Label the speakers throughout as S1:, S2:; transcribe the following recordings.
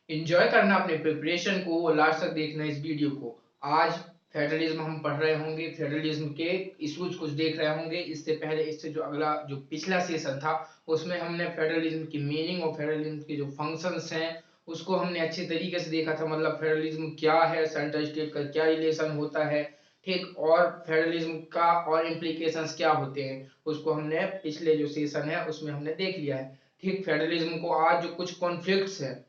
S1: Enjoy करना अपने preparation को और लास्ट तक देखना इस वीडियो को। आज फेडरलिज्म हम पढ़ रहे होंगे, फेडरलिज्म के इश्यूज कुछ देख रहे होंगे। इससे पहले, इससे जो अगला जो पिछला सेशन था उसमें हमने फेडरलिज्म की मीनिंग और फेडरलिज्म के जो फंक्शंस हैं उसको हमने अच्छे तरीके से देखा था। मतलब फेडरलिज्म क्या है, सेंट्रल स्टेट का क्या रिलेशन होता है, ठीक, और फेडरलिज्म का और इम्प्लीकेशंस क्या होते हैं उसको हमने पिछले जो सेशन है उसमें हमने देख लिया है। ठीक, फेडरलिज्म को आज जो कुछ कॉन्फ्लिक्ट्स हैं,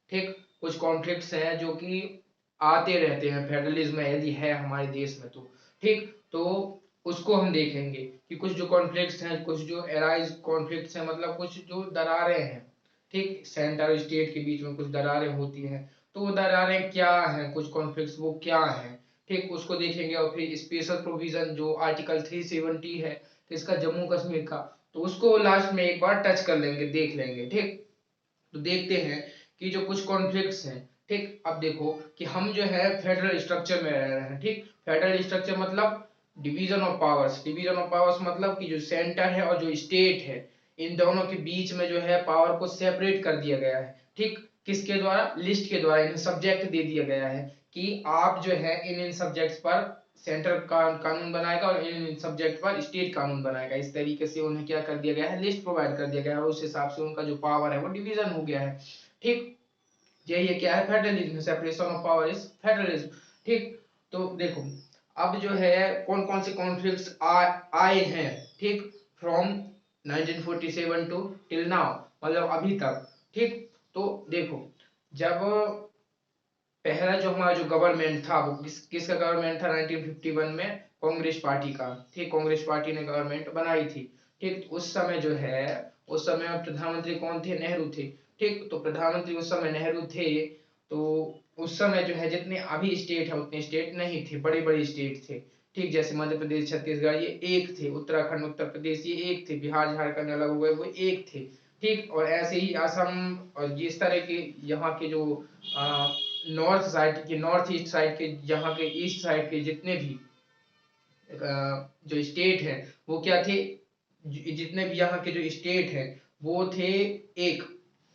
S1: ठीक, कुछ कॉन्फ्लिक्ट्स हैं जो कि आते रहते हैं फेडरलिज्म में यदि है हमारे देश में तो, ठीक, तो उसको हम देखेंगे कि कुछ जो कॉन्फ्लिक्ट्स हैं, कुछ जो एराइज कॉन्फ्लिक्ट्स हैं, मतलब कुछ जो दरारें हैं, ठीक, सेंटर स्टेट के बीच में कुछ दरारें होती हैं, तो वो दरारें क्या हैं, कुछ कॉन्फ्लिक्ट्स वो क्या हैं, ठीक, उसको देखेंगे। और फिर स्पेशल प्रोविजन जो आर्टिकल 370 है तो इसका जम्मू कश्मीर का, तो उसको लास्ट में एक बार टच कर लेंगे, देख लेंगे, ठीक। तो देखते हैं कि जो कुछ कॉन्फ्लिक्ट्स हैं, ठीक। अब देखो कि हम जो है फेडरल स्ट्रक्चर में रह रहे हैं, ठीक। फेडरल स्ट्रक्चर मतलब division of powers, division of powers मतलब कि जो सेंटर है और जो स्टेट है इन दोनों के बीच में जो है पावर को सेपरेट कर दिया गया है, ठीक। किसके द्वारा? लिस्ट के द्वारा। इन्हें सब्जेक्ट दे दिया गया है कि आप जो है इन सब्जेक्ट्स पर सेंटर का कानून बनाएगा और इन सब्जेक्ट पर स्टेट कानून बनाएगा। इस तरीके से उन्हें क्या कर दिया गया है, लिस्ट प्रोवाइड कर दिया गया है, उस हिसाब से उनका जो पावर है वो डिवीजन हो गया है, ठीक। ये क्या है? Federalism, separation of power is federalism, ठीक। तो देखो अब जो है कौन कौन से कॉन्फ्लिक्ट्स आए हैं, ठीक, फ्रॉम 1947 टू टिल नाउ, मतलब अभी तक, ठीक। तो देखो, जब पहला जो हमारा जो गवर्नमेंट था वो किसका गवर्नमेंट था? 1951 में कांग्रेस पार्टी का, ठीक। कांग्रेस पार्टी ने गवर्नमेंट बनाई थी, ठीक। उस समय जो है, उस समय प्रधानमंत्री कौन थे? नेहरू थे, ठीक। तो प्रधानमंत्री उस समय नेहरू थे। तो उस समय जो है जितने अभी स्टेट है उतने स्टेट नहीं थे, बड़े बड़े स्टेट थे, ठीक। जैसे मध्य प्रदेश, छत्तीसगढ़ ये एक थे, उत्तराखंड, उत्तर प्रदेश ये एक थे, बिहार झारखंड अलग हो गए वो एक थे, ठीक। और ऐसे ही असम और जिस तरह के यहाँ के जो नॉर्थ साइड के, नॉर्थ ईस्ट साइड के, यहाँ के ईस्ट साइड के जितने भी जो स्टेट है वो क्या थे, जितने भी यहाँ के जो स्टेट है वो थे एक,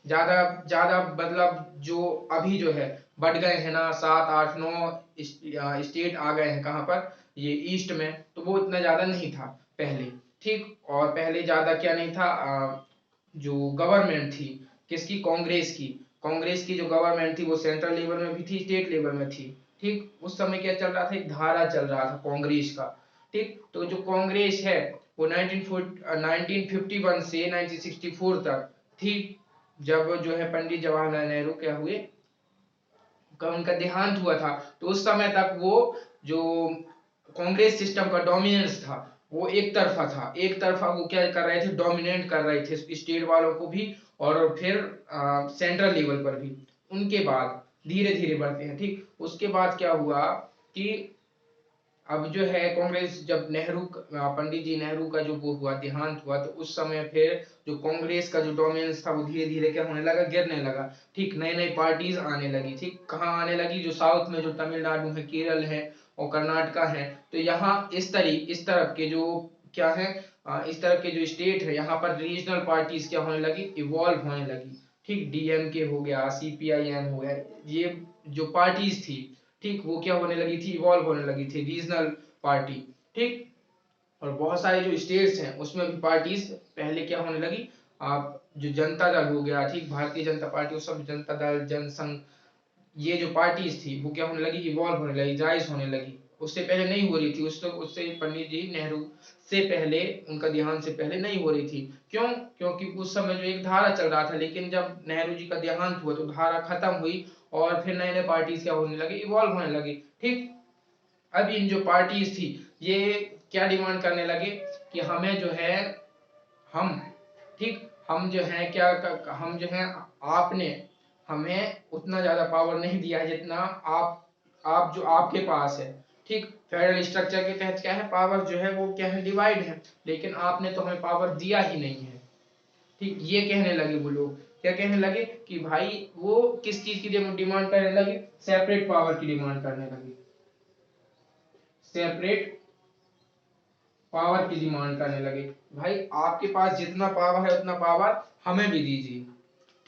S1: ज्यादा ज्यादा मतलब जो अभी जो है बढ़ गए हैं ना, 7 8 9 स्टेट आ गए हैं कहाँ पर? ये ईस्ट में। तो वो इतना ज्यादा नहीं था पहले, ठीक। और पहले ज्यादा क्या नहीं था, जो गवर्नमेंट थी किसकी? कांग्रेस की। कांग्रेस की जो गवर्नमेंट थी वो सेंट्रल लेवल में भी थी, स्टेट लेवल में थी, ठीक। उस समय क्या चल रहा था? एक धारा चल रहा था कांग्रेस का, ठीक। तो जो कांग्रेस है वो 1951 से 1964 तक थी, जब जो है पंडित जवाहरलाल नेहरू क्या हुए, का उनका देहांत हुआ था। तो उस समय तक वो जो कांग्रेस सिस्टम का डोमिनेंस था वो एक तरफा था, एक तरफा वो क्या कर रहे थे? डोमिनेट कर रहे थे स्टेट वालों को भी और फिर सेंट्रल लेवल पर भी। उनके बाद धीरे धीरे बढ़ते हैं, ठीक। उसके बाद क्या हुआ कि अब जो है कांग्रेस, जब नेहरू, पंडित जी नेहरू का जो वो हुआ, देहांत हुआ, तो उस समय फिर जो कांग्रेस का जो डोमिनेंस था वो धीरे धीरे क्या होने लगा? गिरने लगा, ठीक। नई नई पार्टीज आने लगी, ठीक। कहाँ आने लगी? जो साउथ में, जो तमिलनाडु है, केरल है और कर्नाटका है, तो यहाँ इस तरफ के जो क्या है, इस तरफ के जो स्टेट है यहाँ पर रीजनल पार्टीज क्या होने लगी? इवॉल्व होने लगी, ठीक। डीएमके हो गया, सीपीआईएम हो गया, ये जो पार्टीज थी, ठीक, वो क्या होने लगी थी? इवॉल्व होने लगी थी, रीजनल पार्टी, ठीक। और बहुत सारे जो स्टेट्स हैं उसमें भी पार्टीज पहले क्या होने लगी, आप जो जनता दल हो गया, ठीक, भारतीय जनता पार्टी, वो सब जनता दल, जनसंघ, ये जो पार्टीज थी वो क्या होने लगी, इवॉल्व होने लगी, राइज होने लगी। उससे पहले नहीं हो रही थी, उससे पंडित जी नेहरू से पहले, उनका देहांत से पहले नहीं हो रही थी। क्यों? क्योंकि उस समय जो एक धारा चल रहा था, लेकिन जब नेहरू जी का देहांत हुआ तो धारा खत्म हुई और फिर नए नए पार्टीज क्या होने लगे, इवॉल्व होने लगी। ठीक, अब इन जो पार्टीज थी ये क्या डिमांड करने लगे कि हमें जो है, हम, ठीक, हम जो है क्या, हम जो है, आपने हमें उतना ज्यादा पावर नहीं दिया है जितना आप जो आपके पास है। ठीक, फेडरल स्ट्रक्चर के तहत क्या है, पावर जो है वो क्या है, डिवाइड है, लेकिन आपने तो हमें पावर दिया ही नहीं है। ठीक, ये कहने लगे वो लोग, क्या कहने लगे कि भाई वो किस चीज की डिमांड करने लगे, सेपरेट पावर की डिमांड करने लगे, सेपरेट पावर की डिमांड करने लगे। भाई आपके पास जितना पावर है उतना पावर हमें भी दीजिए।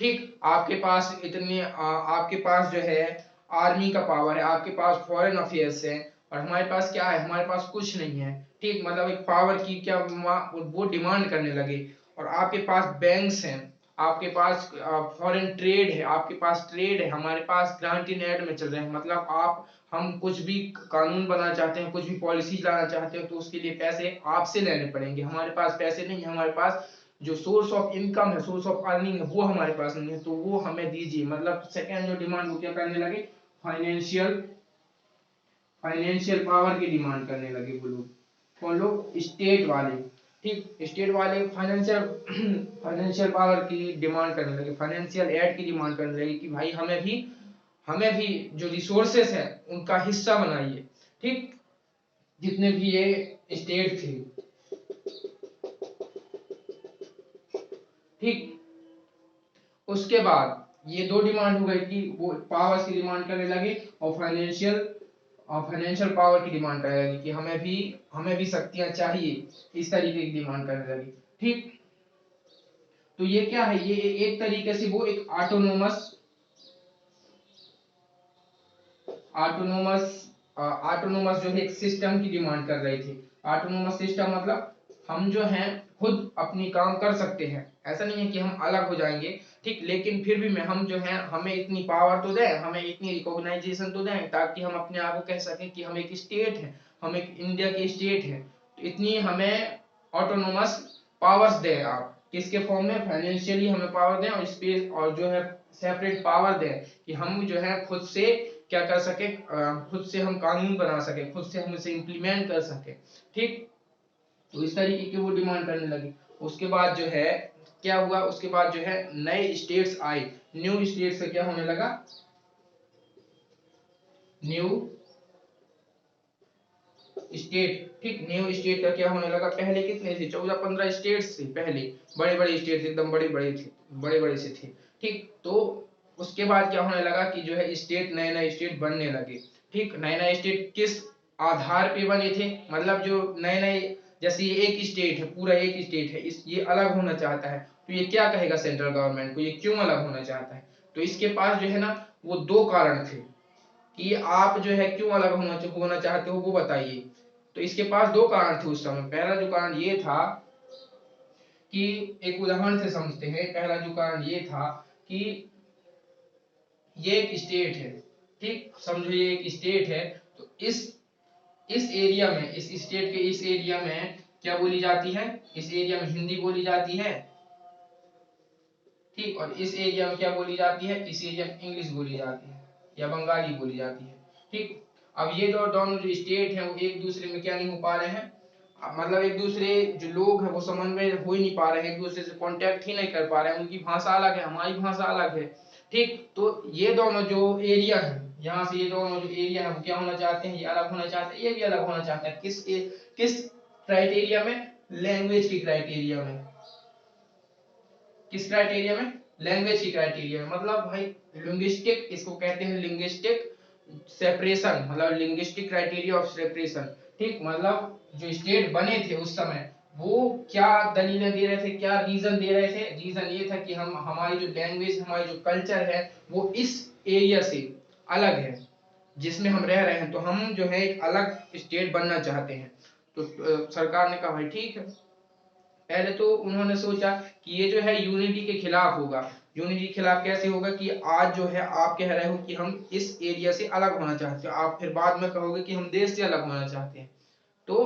S1: ठीक, आपके पास इतनी आपके पास जो है आर्मी का पावर है, आपके पास फॉरेन अफेयर्स है, और हमारे पास क्या है, हमारे पास कुछ नहीं है। ठीक, मतलब एक पावर की क्या वो डिमांड करने लगे। और आपके पास बैंक्स हैं, आपके पास फॉरेन ट्रेड है, आपके पास ट्रेड है, हमारे पास ग्रांट इन एड में चल रहे हैं, मतलब आप, हम कुछ भी कानून बनाना चाहते हैं, कुछ भी पॉलिसी लाना चाहते हैं तो उसके लिए पैसे आपसे लेने पड़ेंगे, हमारे पास पैसे नहीं है, हमारे पास जो सोर्स ऑफ इनकम है, सोर्स ऑफ अर्निंग है, वो हमारे पास नहीं है, तो वो हमें दीजिए। मतलब सेकेंड जो डिमांड वो क्या करने लगे, फाइनेंशियल फाइनेंशियल पावर की डिमांड करने लगे वो लोग। कौन लोग, स्टेट वाले। ठीक, स्टेट वाले फाइनेंशियल फाइनेंशियल पावर की डिमांड करने लगे, फाइनेंशियल एड की डिमांड करने लगे कि भाई हमें भी जो रिसोर्सेस है उनका हिस्सा बनाइए। ठीक, जितने भी ये स्टेट थे। ठीक, उसके बाद ये दो डिमांड हो गई कि वो पावर्स की डिमांड करने लगे और फाइनेंशियल पावर की डिमांड करने लगे कि हमें भी शक्तियां चाहिए, इस तरीके की डिमांड करने लगी। ठीक, तो ये क्या है, ये एक तरीके से वो एक ऑटोनोमस ऑटोनोमस ऑटोनोमस जो है एक सिस्टम की डिमांड कर रहे थे। ऑटोनोमस सिस्टम मतलब हम जो हैं खुद अपनी काम कर सकते हैं, ऐसा नहीं है कि हम अलग हो जाएंगे। ठीक, लेकिन फिर भी हम जो हैं, हमें इतनी पावर तो दें, हमें इतनी रिकॉग्नाइजेशन तो दें ताकि हम अपने आप को कह सकें कि हम एक स्टेट हैं, हम एक इंडिया की स्टेट है। तो इतनी हमें ऑटोनोमस पावर्स दें आप, किसके फॉर्म में, फाइनेंशियली हमें पावर दें, और स्पेस और जो है सेपरेट पावर दें कि हम जो है खुद से क्या कर सके, खुद से हम कानून बना सके, खुद से हम इसे इम्प्लीमेंट कर सके। ठीक, तो इस तरीके की वो डिमांड करने लगी। उसके बाद जो है क्या हुआ, उसके बाद जो है नए स्टेट्स आए, न्यू स्टेट से क्या होने लगा, न्यू स्टेट। ठीक, न्यू स्टेट का क्या होने लगा, पहले कितने थे, 14-15 स्टेट्स थे पहले, बड़े बड़े स्टेट एकदम बड़े बड़े थे, बड़े बड़े से थे। ठीक, तो उसके बाद क्या होने लगा कि जो है स्टेट, नए नए स्टेट बनने लगे। ठीक, नए नए स्टेट किस आधार पे बने थे, मतलब जो नए नए, जैसे ये एक स्टेट है, पूरा एक स्टेट है, इस ये अलग होना चाहता है, तो ये क्या कहेगा सेंट्रल गवर्नमेंट को, ये क्यों अलग होना चाहता है। तो इसके पास जो है ना वो दो कारण थे कि आप जो है क्यों अलग होना चाहते हो, वो बताइए। तो इसके पास दो कारण थे उस समय। पहला जो कारण ये था कि, एक उदाहरण से समझते हैं, पहला जो कारण ये था कि ये एक स्टेट है। ठीक, समझो ये एक स्टेट है, तो इस एरिया में, इस स्टेट के इस एरिया में क्या बोली जाती है, इस एरिया में हिंदी बोली जाती है। ठीक, और इस एरिया में क्या बोली जाती है, इस एरिया में इंग्लिश बोली जाती है या बंगाली बोली जाती है। ठीक, अब ये दोनों जो स्टेट हैं वो एक दूसरे में क्या नहीं हो पा रहे हैं, मतलब एक दूसरे जो लोग हैं वो समन्वय हो ही नहीं पा रहे हैं, एक दूसरे से कांटेक्ट ही नहीं कर पा रहे हैं, उनकी भाषा अलग है, हमारी भाषा अलग है। ठीक, तो ये दोनों जो एरिया है, यहाँ से ये दोनों जो एरिया है वो क्या होना चाहते हैं, ये अलग होना चाहते हैं, ये भी अलग होना चाहता है। किस क्राइटेरिया में, लैंग्वेज की क्राइटेरिया में। किस क्राइटेरिया में, लैंग्वेज की क्राइटेरिया में। मतलब भाई लिंग्विस्टिक, इसको कहते हैं लिंग्विस्टिक सेपरेशन, मतलब लिंग्विस्टिक क्राइटेरिया ऑफ सेपरेशन। ठीक, मतलब जो स्टेट बने थे उस समय वो क्या दलीलें दे रहे थे, क्या रीजन दे रहे थे, रीजन ये था कि हम, हमारी जो लैंग्वेज, हमारी जो कल्चर है वो इस एरिया से अलग है जिसमें हम रह रहे हैं, तो हम जो है एक अलग स्टेट बनना चाहते हैं। तो सरकार ने कहा भाई ठीक है। पहले तो उन्होंने सोचा कि ये जो है यूनिटी के खिलाफ होगा। यूनिटी के खिलाफ कैसे होगा कि आज जो है आप कह रहे हो कि हम इस एरिया से अलग होना चाहते हो, आप फिर बाद में कहोगे कि हम देश से अलग होना चाहते हैं। तो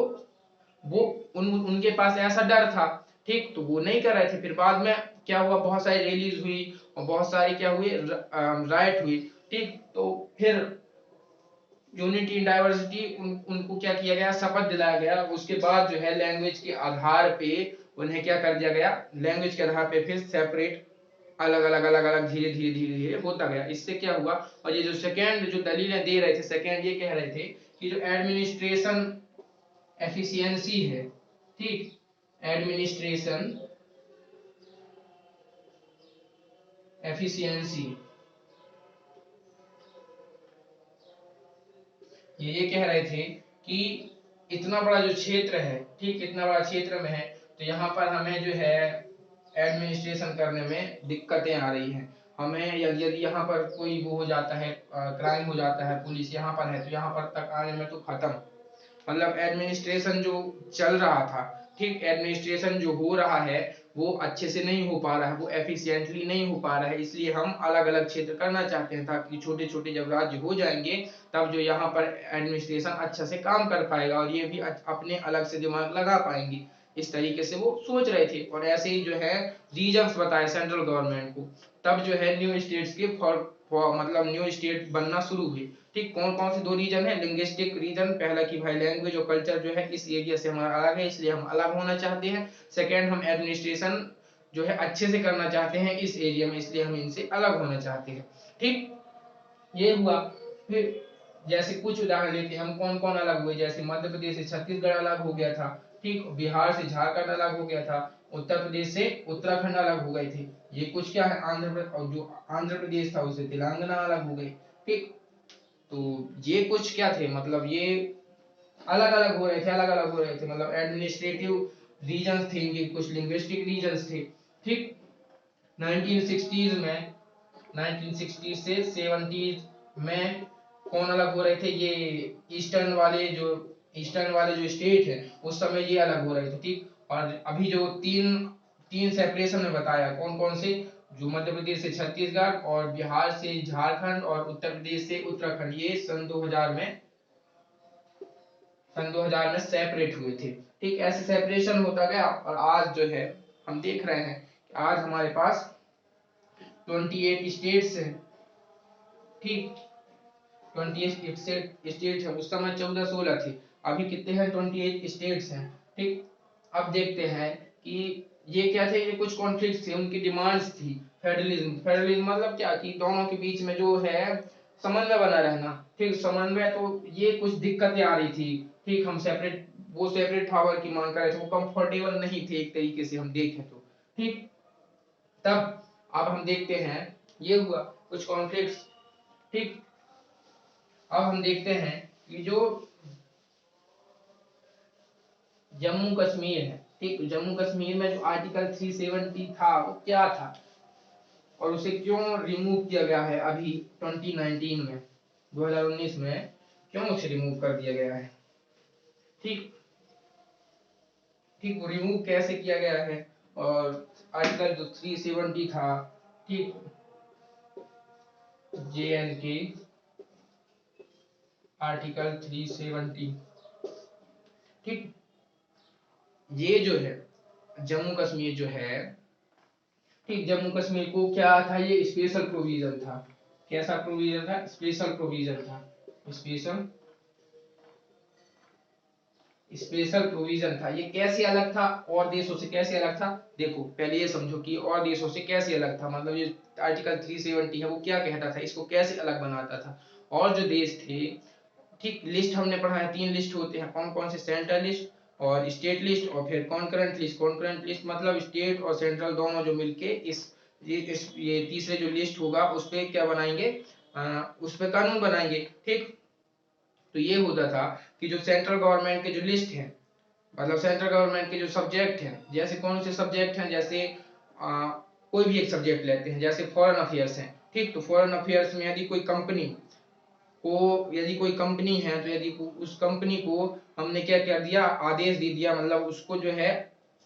S1: वो उनके पास ऐसा डर था, ठीक, तो वो नहीं कर रहे थे। फिर बाद में क्या हुआ, बहुत सारी रैलीज हुई और बहुत सारी क्या हुई, राइट हुई, ठीक। तो फिर यूनिटी इन डाइवर्सिटी उनको क्या किया गया, शपथ दिलाया गया। उसके बाद जो है लैंग्वेज के आधार पे उन्हें क्या कर दिया गया, लैंग्वेज के आधार पे फिर सेपरेट, अलग अलग अलग अलग धीरे धीरे धीरे धीरे होता गया। इससे क्या हुआ, और ये जो सेकेंड जो दलीलें दे रहे थे, सेकेंड ये कह रहे थे कि जो एडमिनिस्ट्रेशन एफिशिएंसी है, ठीक, एडमिनिस्ट्रेशन एफिशिएंसी, ये कह रहे थे कि इतना बड़ा जो क्षेत्र है, ठीक, इतना बड़ा क्षेत्र में है, तो यहाँ पर हमें जो है एडमिनिस्ट्रेशन करने में दिक्कतें आ रही हैं। हमें यदि यहाँ पर कोई वो हो जाता है, क्राइम हो जाता है, पुलिस यहाँ पर है, तो यहाँ पर तक आने में तो खत्म, मतलब एडमिनिस्ट्रेशन जो चल रहा था, ठीक, एडमिनिस्ट्रेशन जो हो रहा है वो अच्छे से नहीं हो पा रहा है, वो एफिशिएंटली नहीं हो पा रहा है। इसलिए हम अलग अलग क्षेत्र करना चाहते हैं, ताकि छोटे छोटे जब राज्य हो जाएंगे तब जो यहाँ पर एडमिनिस्ट्रेशन अच्छा से काम कर पाएगा और ये भी अपने अलग से दिमाग लगा पाएंगे। इस तरीके से वो सोच रहे थे। और ऐसे ही जो है रीजन्स बताए सेंट्रल गवर्नमेंट को, तब जो है न्यू स्टेट्स के मतलब न्यू स्टेट बनना शुरू हुई। ठीक, कौन कौन से दो रीजन है, लिंग्विस्टिक रीजन, पहला कि भाई लैंग्वेज और कल्चर जो है इस एरिया से हमारा अलग है, इसलिए हम अलग होना चाहते हैं। सेकेंड, हम एडमिनिस्ट्रेशन जो है अच्छे से करना चाहते हैं इस एरिया में, इसलिए हम इनसे अलग होना चाहते हैं। ठीक, ये हुआ। फिर जैसे कुछ उदाहरण लेते हैं हम, कौन कौन अलग हुए, जैसे मध्य प्रदेश से छत्तीसगढ़ अलग हो गया था, ठीक, बिहार से झारखंड अलग हो गया था, उत्तर प्रदेश से उत्तराखंड अलग हो गए थे। ये कुछ क्या है, आंध्र प्रदेश, और जो आंध्र प्रदेश था उससे तेलंगाना अलग हो गई। ठीक, तो ये कुछ क्या थे, मतलब ये अलग अलग हो रहे थे, अलग अलग हो रहे थे, मतलब एडमिनिस्ट्रेटिव रीजन्स थे इनके, कुछ लिंग्विस्टिक रीजन्स थे। ठीक, 1960s में, 1960 से 70s में कौन अलग हो रहे थे, ये ईस्टर्न वाले जो स्टेट है उस समय ये अलग हो रहे थे। ठीक, और अभी जो तीन तीन सेपरेशन में बताया, कौन कौन से, जो मध्य प्रदेश से छत्तीसगढ़ और बिहार से झारखंड और उत्तर प्रदेश से उत्तराखंड, ये सन 2000 में सेपरेट हुए थे। ठीक, ऐसे सेपरेशन होता गया और आज जो है हम देख रहे हैं कि आज हमारे पास 28 स्टेट्स हैं। ठीक, 28 स्टेट है, उस समय 14-16 थी, अभी कितने हैं, 28 स्टेट्स हैं। ठीक, अब देखते हैं कि ये क्या थे, ये कुछ कॉन्फ्लिक्ट थे, उनकी डिमांड्स थी। फेडरलिज्म, फेडरलिज्म मतलब क्या कि दोनों के बीच में जो है समन्वय बना रहना। ठीक, समन्वय, तो ये कुछ दिक्कतें आ रही थी। ठीक, हम सेपरेट, वो सेपरेट पावर की मांग कर रहे थे, वो कंफर्टेबल नहीं थे एक तरीके से हम देखें तो। ठीक, तब अब हम देखते हैं ये हुआ कुछ कॉन्फ्लिक्ट्स। ठीक, अब हम देखते हैं कि जो जम्मू कश्मीर है, ठीक, जम्मू कश्मीर में जो आर्टिकल 370 था वो क्या था और उसे क्यों रिमूव किया गया है अभी 2019 में, 2019 में क्यों उसे रिमूव कर दिया गया है। ठीक, ठीक, वो रिमूव कैसे किया गया है, और आर्टिकल जो 370 था, ठीक, JNK आर्टिकल 370, ठीक, ये जो है जम्मू कश्मीर जो है, ठीक, जम्मू कश्मीर को क्या था, ये स्पेशल प्रोविजन था। कैसा प्रोविजन था, स्पेशल प्रोविजन था, स्पेशल स्पेशल प्रोविजन था। ये कैसे अलग था और देशों से, कैसे अलग था, देखो पहले ये समझो कि और देशों से कैसे अलग था, मतलब ये आर्टिकल 370 है वो क्या कहता था, इसको कैसे अलग बनाता था। और जो देश थे, ठीक, लिस्ट हमने पढ़ा है, 3 लिस्ट होते हैं, कौन कौन से, सेंट्रल लिस्ट और स्टेट लिस्ट और फिर कॉन्करेंट लिस्ट। कॉन्करेंट लिस्ट मतलब स्टेट और सेंट्रल दोनों जो मिलके ये तीसरे जो लिस्ट होगा उस पे क्या बनाएंगे, उस पे कानून बनाएंगे। ठीक, तो ये होता था कि जो सेंट्रल गवर्नमेंट के जो लिस्ट है, मतलब सेंट्रल गवर्नमेंट के जो सब्जेक्ट हैं, जैसे कौन से सब्जेक्ट हैं, जैसे कोई भी एक सब्जेक्ट लेते हैं, जैसे फॉरेन अफेयर्स हैं। ठीक, तो फॉरेन अफेयर्स में यदि कोई कंपनी को यदि कोई कंपनी है तो यदि उस कंपनी को हमने क्या कर दिया, आदेश दे दिया, मतलब उसको जो है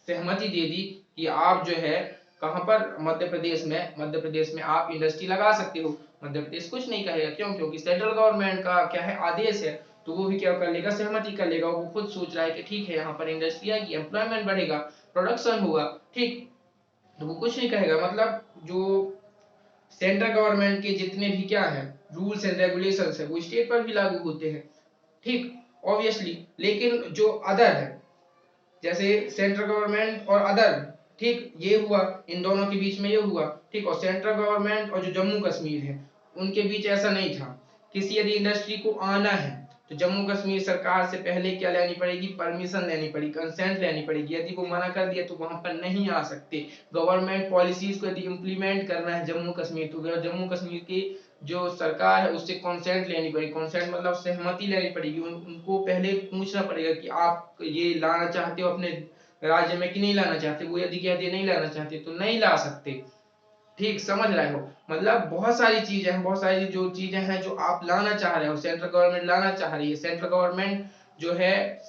S1: सहमति दे दी कि आप जो है कहां पर, मध्य प्रदेश में आप इंडस्ट्री लगा सकते हो। मध्य प्रदेश कुछ नहीं कहेगा, क्यों? क्योंकि सेंट्रल गवर्नमेंट का क्या है, आदेश है। तो वो भी क्या कर लेगा, सहमति कर लेगा। वो खुद सोच रहा है कि ठीक है यहाँ पर इंडस्ट्री आएगी, एम्प्लॉयमेंट बढ़ेगा, प्रोडक्शन होगा, ठीक, तो वो कुछ नहीं कहेगा। मतलब जो सेंट्रल गवर्नमेंट के जितने भी क्या है रूल्स एंड रेगुलेशंस है वो स्टेट पर भी लागू होते हैं, ठीक, ऑब्वियसली। लेकिन जो अदर है, जैसे सेंट्रल गवर्नमेंट और अदर, ठीक, ये हुआ, इन दोनों के बीच में ये हुआ, ठीक, और सेंट्रल गवर्नमेंट और जो जम्मू कश्मीर है उनके बीच ऐसा नहीं था। किसी यदि इंडस्ट्री को आना है तो जम्मू कश्मीर सरकार से पहले क्या लेनी पड़ेगी, परमिशन लेनी पड़ेगी, कंसेंट लेनी पड़ेगी। यदि वो मना कर दिया तो वहां पर नहीं आ सकते। गवर्नमेंट पॉलिसीज को यदि इम्प्लीमेंट करना है जम्मू कश्मीर, तो जम्मू कश्मीर की जो सरकार है उससे कंसेंट लेनी पड़ेगी। कंसेंट मतलब सहमति लेनी पड़ेगी। उनको पहले पूछना पड़ेगा कि आप ये लाना चाहते हो अपने राज्य में कि नहीं लाना चाहते। वो यदि कहते नहीं लाना चाहते तो नहीं ला सकते, ठीक, समझ रहे हो? मतलब बहुत सारी चीजें हैं, बहुत सारी जो चीजें हैं जो आप लाना चाह रहे हो, सेंट्रल गवर्नमेंट लाना चाह रही है, सेंट्रल गवर्नमेंट जो है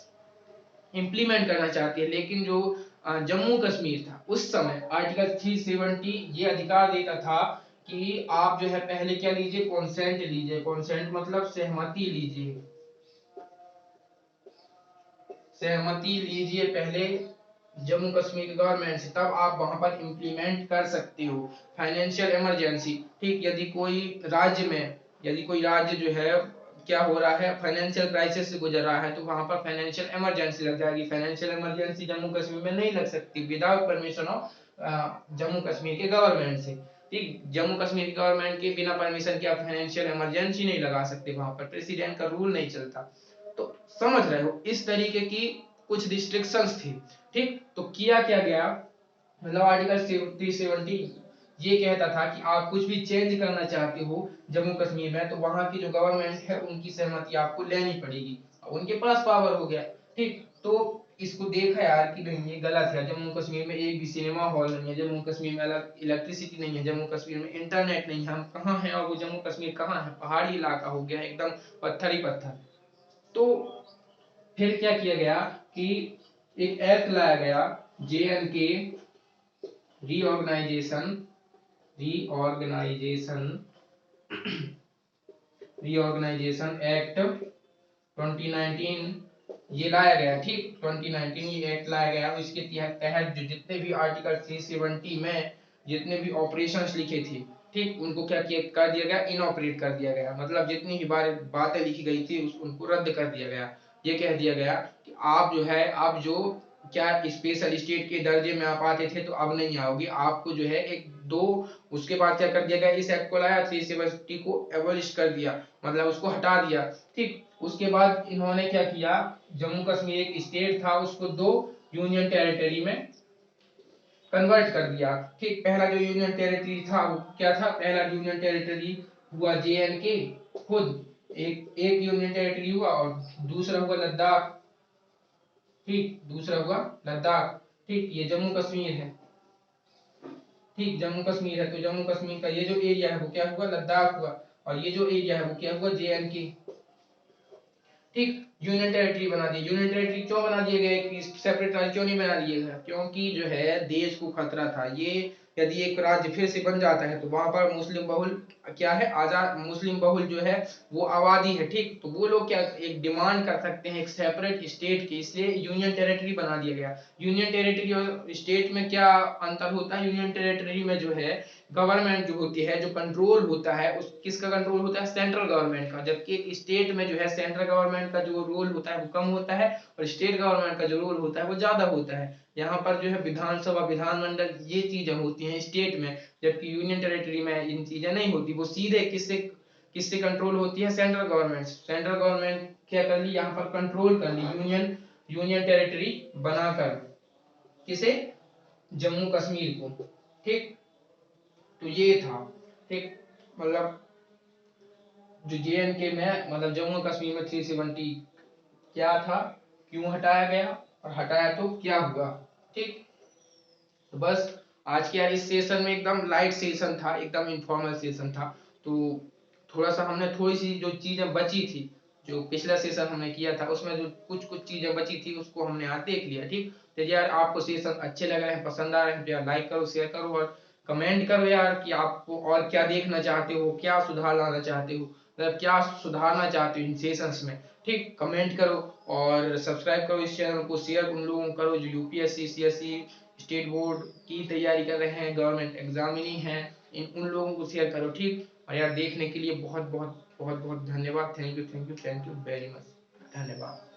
S1: इम्प्लीमेंट करना चाहती है। लेकिन जो जम्मू कश्मीर था उस समय आर्टिकल 370 ये अधिकार देता था कि आप जो है पहले क्या लीजिए, कॉन्सेंट लीजिए। कॉन्सेंट मतलब सहमति लीजिए, सहमति लीजिए पहले जम्मू कश्मीर गवर्नमेंट से, तब आप वहां पर इम्प्लीमेंट कर सकते हो। फाइनेंशियल इमरजेंसी, ठीक, यदि कोई राज्य जो है क्या हो रहा है, फाइनेंशियल क्राइसिस से गुजर रहा है, तो वहां पर फाइनेंशियल इमरजेंसी लग जाएगी। फाइनेंशियल इमरजेंसी जम्मू कश्मीर में नहीं लग सकती without permission of Jammu Kashmir के गवर्नमेंट से, ठीक। जम्मू कश्मीर गवर्नमेंट के बिना परमिशन के आप फाइनेंशियल इमरजेंसी नहीं लगा सकते, वहां पर प्रेसिडेंट का रूल नहीं चलता। तो समझ रहे हो, इस तरीके की कुछ रिस्ट्रिक्शंस थी, ठीक। तो किया क्या गया, मतलब आर्टिकल 370 ये कहता था कि आप कुछ भी चेंज करना चाहते हो जम्मू कश्मीर में तो वहां की जो गवर्नमेंट है उनकी सहमति आपको लेनी पड़ेगी। उनके पास पावर हो गया, ठीक। तो इसको देखा यार कि नहीं ये गलत है, जम्मू कश्मीर में एक भी सिनेमा हॉल नहीं है, जम्मू कश्मीर में अलग इलेक्ट्रिसिटी नहीं है, जम्मू कश्मीर में इंटरनेट नहीं है, हम कहाँ हैं और वो जम्मू कश्मीर कहाँ है, पहाड़ी इलाका हो गया एकदम, पत्थर ही पत्थर। तो फिर क्या किया गया कि एक एक्ट लाया गया, JNK reorganization reorganization reorganization act 2019 ये लाया गया, ठीक। 2019 ये एक्ट लाया गया। इसके तहत जो जितने भी आर्टिकल 370 में जितने भी ऑपरेशंस लिखे थे, ठीक, उनको क्या किया कर दिया गया, इनऑपरेट कर दिया गया। मतलब जितनी ही बातें लिखी गई थी उनको रद्द कर दिया गया। ये कह दिया गया कि आप जो है, आप जो क्या स्पेशल स्टेट के दर्जे में आप आते थे तो अब नहीं आओगे, आपको जो है एक दो, उसके बाद क्या कर दिया गया, इस एक्ट को लाया, 370 को एबॉलिश कर दिया, मतलब उसको हटा दिया, ठीक। उसके बाद इन्होंने क्या किया, जम्मू कश्मीर एक स्टेट था उसको दो यूनियन टेरिटरी में कन्वर्ट कर दिया, ठीक। पहला जो यूनियन टेरिटरी था वो क्या था, पहला यूनियन टेरिटरी हुआ JNK, खुद एक यूनियन टेरिटरी हुआ, और दूसरा हुआ लद्दाख, ठीक, दूसरा हुआ लद्दाख, ठीक। ये जम्मू कश्मीर है, ठीक, जम्मू कश्मीर है। तो जम्मू कश्मीर का ये जो एरिया है वो क्या हुआ, लद्दाख हुआ, और ये जो एरिया है वो क्या हुआ, JNK, ठीक। यूनियन टेरिटरी बना दी। यूनियन टेरिटरी क्यों बना दिए गए, कि सेपरेट राज्य क्यों नहीं बना दिए गए, क्योंकि जो है देश को खतरा था। ये यदि एक राज्य फिर से बन जाता है तो वहां पर मुस्लिम बहुल क्या है, आजाद मुस्लिम बहुल जो है वो आबादी है, ठीक। तो वो लोग क्या एक डिमांड कर सकते हैं एक सेपरेट स्टेट की, इसलिए यूनियन टेरिटरी बना दिया गया। यूनियन टेरिटरी और स्टेट में क्या अंतर होता है, यूनियन टेरिटरी में जो है गवर्नमेंट जो होती है, जो कंट्रोल होता है उस किसका कंट्रोल होता है, सेंट्रल गवर्नमेंट का। जबकि एक स्टेट में जो है सेंट्रल गवर्नमेंट का जो रोल होता है वो कम होता है, और स्टेट गवर्नमेंट का जो रोल होता है वो ज्यादा होता है। यहाँ पर जो है विधानसभा, विधानमंडल, ये चीजें होती हैं स्टेट में, जबकि यूनियन टेरिटरी में इन चीजें नहीं होती। वो सीधे किससे किससे कंट्रोल होती है, सेंट्रल गवर्नमेंट। सेंट्रल गवर्नमेंट क्या कर ली, यहाँ पर कंट्रोल कर ली यूनियन यूनियन टेरिटरी बनाकर, किसे, जम्मू कश्मीर को, ठीक। तो ये था, ठीक। मतलब जो JNK में, मतलब जम्मू कश्मीर में 370 क्या था, क्यों हटाया गया, और हटाया तो क्या हुआ, ठीक। तो बस आज के यार इस सेशन में एकदम लाइट सेशन था, एकदम इनफॉर्मल सेशन था। तो थोड़ा सा हमने थोड़ी सी जो चीजें बची थी, जो पिछला सेशन हमने किया था उसमें जो कुछ कुछ चीजें बची थी उसको हमने आज देख लिया। ठीक, तो यार आपको सेशन अच्छे लग रहे हैं, पसंद आ रहे हैं तो यार लाइक करो, शेयर करो और कमेंट करो यार कि आपको और क्या देखना चाहते हो, क्या सुधार लाना चाहते हो, मतलब क्या सुधारना चाहते हो इन सेशंस में। ठीक, कमेंट करो और सब्सक्राइब करो इस चैनल को, शेयर उन लोगों को करो जो यूपीएससी, सीएससी, स्टेट बोर्ड की तैयारी कर रहे हैं, गवर्नमेंट एग्जामिनी हैं, उन लोगों को शेयर करो। ठीक, और यार देखने के लिए बहुत बहुत बहुत बहुत धन्यवाद। Thank you very much. धन्यवाद।